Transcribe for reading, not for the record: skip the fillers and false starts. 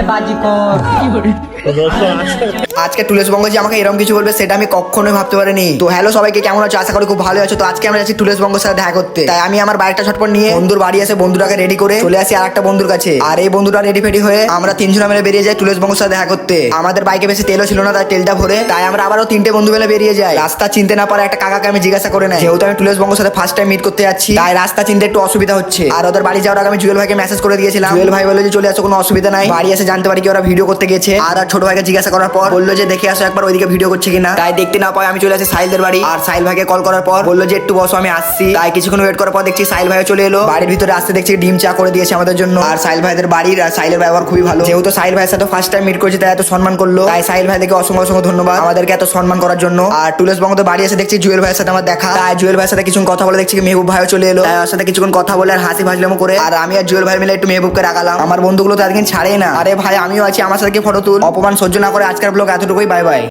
বাজি কর। আজকে টুলেস বঙ্গ যে আমাকে এরকম কিছু করবে সেটা আমি কখনোই ভাবতে পারিনি। তো হ্যালো সবাইকে, কেমন আছো? আশা করি খুব ভালো আছো। তো আজকে আমরা যাচ্ছি টুলেস বঙ্গের সাথে দেখা করতে। তাই আমি আমার বাইকটা ছটপট নিয়ে বন্ধুর বাড়ি এসে বন্ধুটাকে রেডি করে চলে আসি আর একটা বন্ধুর কাছে। আর এই বন্ধুটা রেডি ফেডি হয়ে আমরা তিনজন মিলে বেরিয়ে যাই টুলেস বঙ্গের সাথে দেখা করতে। আমাদের বাইকে বেশি তেলও ছিল না, তাই তেলটা ভরে তাই আমরা আবারও তিনটে বন্ধু মিলে বেরিয়ে যাই। রাস্তা চিনতে না পারে একটা কাকাকে আমি জিজ্ঞাসা করে নেই, যেহেতু আমি টুলেস বঙ্গের সাথে ফার্স্ট টাইম মিট করতে যাচ্ছি তাই রাস্তা চিনতে একটু অসুবিধা হচ্ছে। আর ওদের বাড়ি যাওয়ার আগে আমি জুয়েল ভাইকে মেসেজ করে দিয়েছিলাম। জুয়েল ভাই বলে যে চলে আসো, কোনো অসুবিধা নাই। বাড়ি এসে জানতে পারি কি ওরা ভিডিও করতে গেছে। আর ছোট ভাইকে জিজ্ঞাসা করার পর বললো যে দেখে আসো একবার ওইদিকে ভিডিও করছে কিনা। তাই দেখতে না পাই আমি চলে আসি সাহিলদের বাড়ি। আর সাহিল ভাইকে কল করার পর বললো যে একটু বসো আমি আসছি। তাই কিছুক্ষণ ওয়েট করার পর দেখছি সাহিল ভাই চলে এলো। বাড়ির ভিতরে আসতে দেখছি ডিম চা করে দিয়েছে আমাদের জন্য। আর সাহিল ভাইদের বাড়ির আর সাহিলের ব্যবহার খুবই ভালো, যেহেতু সাহিল ভাইয়ের সাথে ফার্স্ট টাইম মিট করছি তাই এত সম্মান করলো। তাই সাহিল ভাইদেরকে অসংখ্য অসংখ্য ধন্যবাদ আমাদেরকে এত সম্মান করার জন্য। আর টুলেস বঙ্গতে বাড়ি এসে দেখছি জুয়েল ভাইয়ের সাথে আমার দেখা। তাই জুয়েল ভাইয়ের সাথে কিছুক্ষণ কথা বলে দেখছি মেহবুব ভাইও চলে এলো। তাই ওর সাথে কিছুক্ষণ কথা বলে আর হাসি ভাজলামো করে আর আমি আর জুয়েল ভাই মিলে একটু মেহবুবকে রাখালাম। আমার বন্ধুগুলো তো একদিন ছাড়ে না। আরে ভাই আমিও আছি, আমার সাথে ফটো তুল। অপমান সহ্য না করে আজকের ব্লগ এতটুকুই। Bye bye.